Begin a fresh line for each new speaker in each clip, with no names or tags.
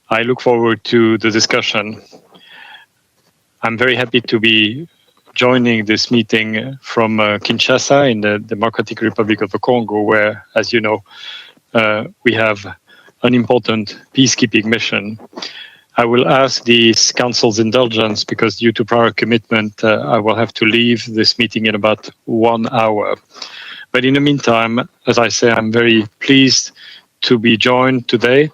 I look forward to the discussion. I'm very happy to be joining this meeting from Kinshasa in the Democratic Republic of the Congo, where, as you know, we have an important peacekeeping mission. I will ask the Council's indulgence because due to prior commitment, I will have to leave this meeting in about 1 hour. But in the meantime, as I say, I'm very pleased to be joined today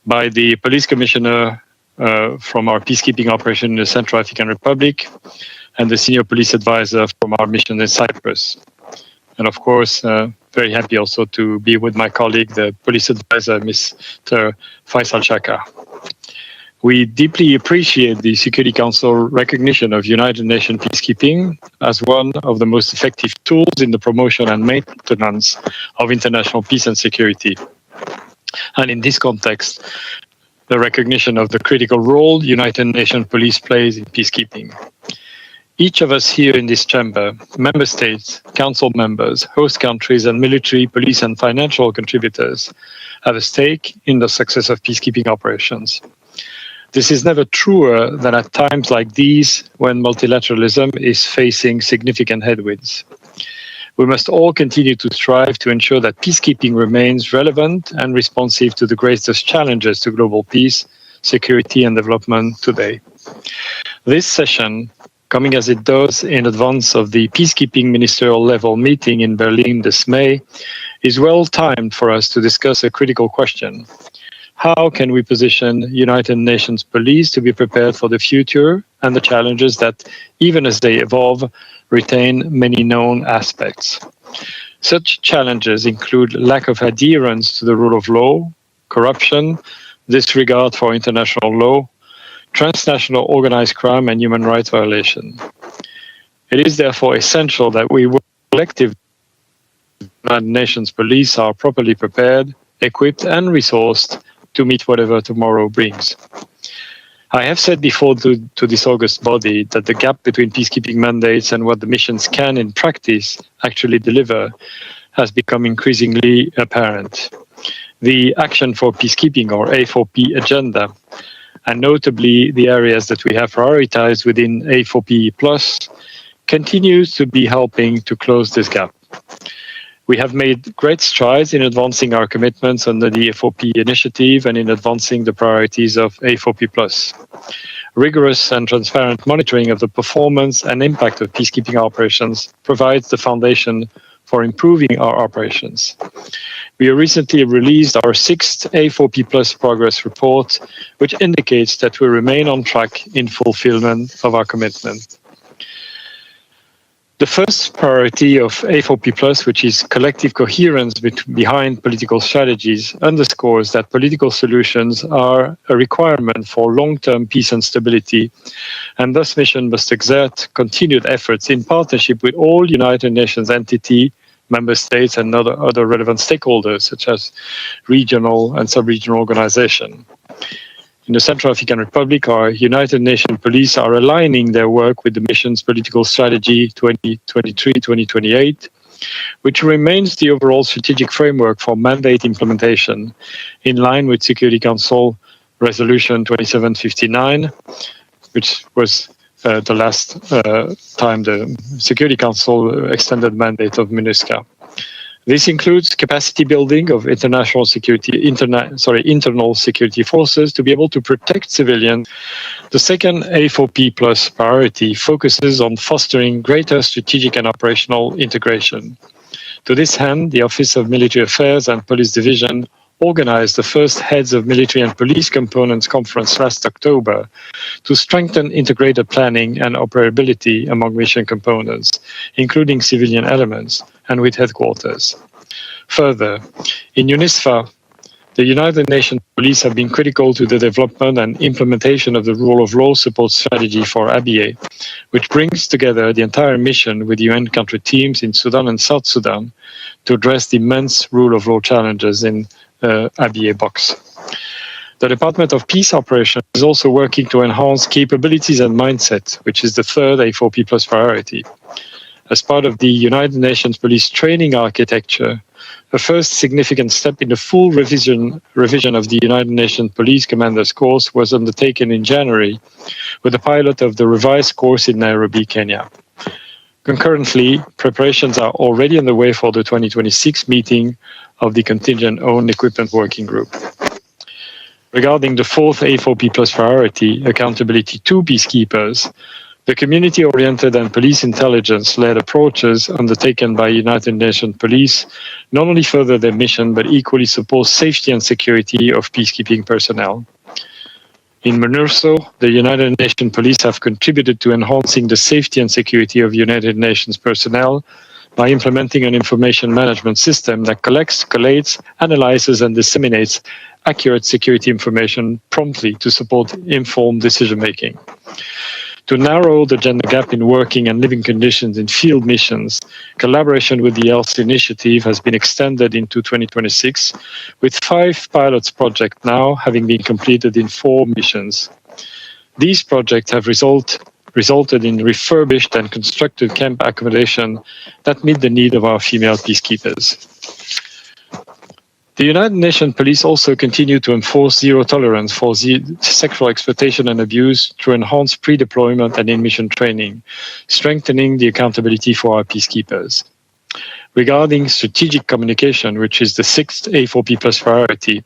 by the Police Commissioner from our peacekeeping operation in the Central African Republic and the Senior Police Advisor from our mission in Cyprus. And of course, very happy also to be with my colleague, the Police Advisor, Mr. Faisal Shaka. We deeply appreciate the Security Council recognition of United Nations peacekeeping as one of the most effective tools in the promotion and maintenance of international peace and security. And in this context, the recognition of the critical role United Nations police plays in peacekeeping. Each of us here in this chamber, member states, council members, host countries, and military, police, and financial contributors have a stake in the success of peacekeeping operations. This is never truer than at times like these when multilateralism is facing significant headwinds. We must all continue to strive to ensure that peacekeeping remains relevant and responsive to the greatest challenges to global peace, security, and development today. This session, coming as it does in advance of the peacekeeping ministerial level meeting in Berlin this May, is well timed for us to discuss a critical question. How can we position United Nations police to be prepared for the future and the challenges that, even as they evolve, retain many known aspects? Such challenges include lack of adherence to the rule of law, corruption, disregard for international law, transnational organized crime, and human rights violation. It is therefore essential that we collectively, United Nations police are properly prepared, equipped, and resourced to meet whatever tomorrow brings. I have said before to this August body that the gap between peacekeeping mandates and what the missions can in practice actually deliver has become increasingly apparent. The Action for Peacekeeping, or A4P agenda, and notably the areas that we have prioritized within A4P+, continues to be helping to close this gap. We have made great strides in advancing our commitments under the A4P initiative and in advancing the priorities of A4P+. Rigorous and transparent monitoring of the performance and impact of peacekeeping operations provides the foundation for improving our operations. We recently released our 6th A4P+ progress report, which indicates that we remain on track in fulfillment of our commitment. The first priority of A4P+, which is collective coherence behind political strategies, underscores that political solutions are a requirement for long-term peace and stability, and thus mission must exert continued efforts in partnership with all United Nations entities, member states, and other relevant stakeholders, such as regional and sub-regional organizations. In the Central African Republic, our United Nations police are aligning their work with the mission's political strategy 2023-2028, which remains the overall strategic framework for mandate implementation in line with Security Council Resolution 2759, which was the last time the Security Council extended mandate of MINUSCA. This includes capacity building of internal security forces to be able to protect civilians. The second A4P+ priority focuses on fostering greater strategic and operational integration. To this end, the Office of Military Affairs and Police Division organized the first Heads of Military and Police Components Conference last October to strengthen integrated planning and operability among mission components, including civilian elements, and with headquarters. Further, in UNISFA, the United Nations police have been critical to the development and implementation of the rule of law support strategy for ABA, which brings together the entire mission with UN country teams in Sudan and South Sudan to address the immense rule of law challenges in ABA box. The Department of Peace Operations is also working to enhance capabilities and mindset, which is the third A4P+ priority. as part of the United Nations Police Training Architecture, a first significant step in the full revision of the United Nations Police Commanders course was undertaken in January with the pilot of the revised course in Nairobi, Kenya. Concurrently, preparations are already underway for the 2026 meeting of the Contingent Owned Equipment Working Group. Regarding the fourth A4P Plus priority, accountability to peacekeepers, the community-oriented and police intelligence-led approaches undertaken by United Nations Police not only further their mission, but equally support safety and security of peacekeeping personnel. In MONUSCO, the United Nations Police have contributed to enhancing the safety and security of United Nations personnel by implementing an information management system that collects, collates, analyzes, and disseminates accurate security information promptly to support informed decision-making. To narrow the gender gap in working and living conditions in field missions, collaboration with the ELSE initiative has been extended into 2026, with 5 pilots projects now having been completed in 4 missions. These projects have resulted in refurbished and constructed camp accommodation that meet the need of our female peacekeepers. The United Nations Police also continue to enforce zero tolerance for sexual exploitation and abuse through enhanced pre-deployment and in-mission training, strengthening the accountability for our peacekeepers. Regarding strategic communication, which is the 6th A4P Plus priority,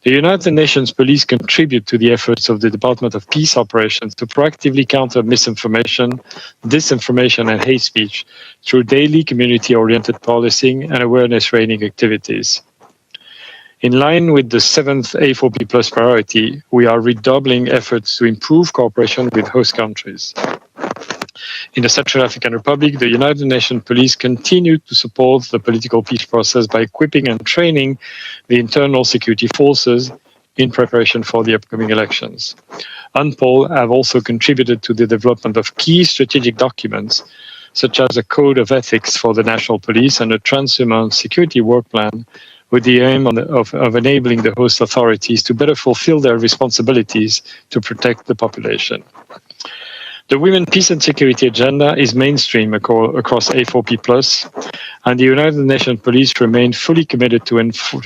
the United Nations Police contribute to the efforts of the Department of Peace Operations to proactively counter misinformation, disinformation, and hate speech through daily community-oriented policing and awareness raising activities. In line with the 7th A4P Plus priority, we are redoubling efforts to improve cooperation with host countries. In the Central African Republic, the United Nations Police continue to support the political peace process by equipping and training the internal security forces in preparation for the upcoming elections. UNPOL have also contributed to the development of key strategic documents, such as a code of ethics for the national police and a transhumant security work plan, with the aim of enabling the host authorities to better fulfill their responsibilities to protect the population. The Women, Peace and Security agenda is mainstream across A4P+, and the United Nations Police remain fully committed to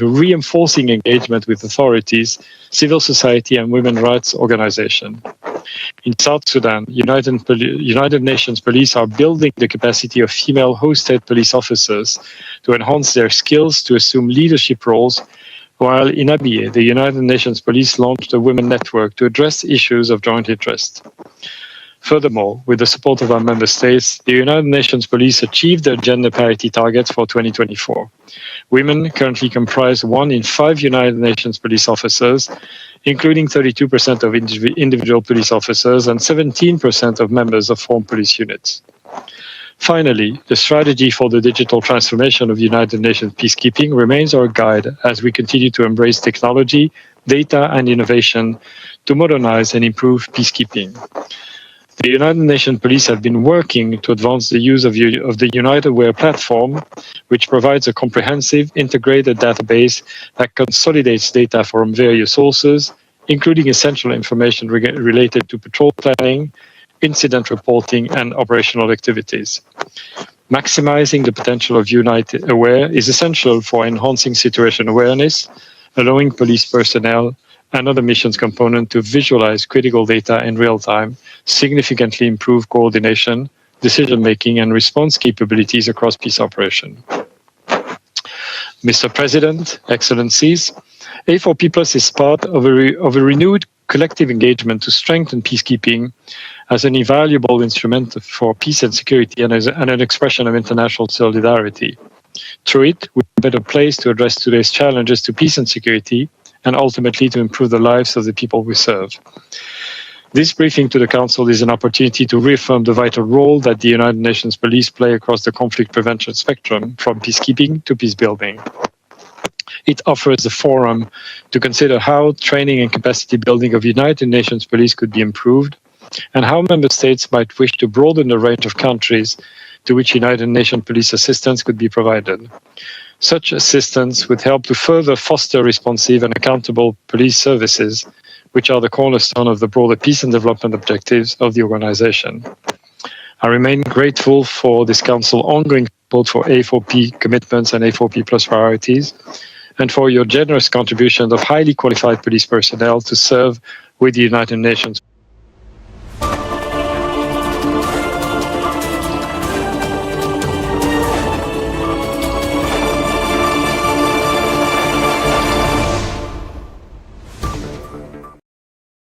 reinforcing engagement with authorities, civil society and women's rights organizations. In South Sudan, United Nations Police are building the capacity of female hosted police officers to enhance their skills to assume leadership roles, while in Abyei, the United Nations Police launched a women network to address issues of joint interest. Furthermore, with the support of our member states, the United Nations Police achieved their gender parity targets for 2024. Women currently comprise 1 in 5 United Nations Police officers, including 32% of individual police officers and 17% of members of formed police units. Finally, the strategy for the digital transformation of United Nations peacekeeping remains our guide as we continue to embrace technology, data, and innovation to modernize and improve peacekeeping. The United Nations Police have been working to advance the use of the UnitedWare platform, which provides a comprehensive, integrated database that consolidates data from various sources, including essential information related to patrol planning, incident reporting, and operational activities. Maximizing the potential of UnitedWare is essential for enhancing situation awareness, allowing police personnel and other missions components to visualize critical data in real time, significantly improve coordination, decision-making, and response capabilities across peace operations. Mr. President, Excellencies, A4P+ is part of a renewed collective engagement to strengthen peacekeeping as an invaluable instrument for peace and security and an expression of international solidarity. Through it, we're better placed to address today's challenges to peace and security, and ultimately to improve the lives of the people we serve. This briefing to the Council is an opportunity to reaffirm the vital role that the United Nations Police play across the conflict prevention spectrum, from peacekeeping to peace building. It offers a forum to consider how training and capacity building of United Nations Police could be improved, and how member states might wish to broaden the range of countries to which United Nations Police assistance could be provided. Such assistance would help to further foster responsive and accountable police services, which are the cornerstone of the broader peace and development objectives of the organization. I remain grateful for this Council's ongoing support for A4P commitments and A4P plus priorities, and for your generous contribution of highly qualified police personnel to serve with the United Nations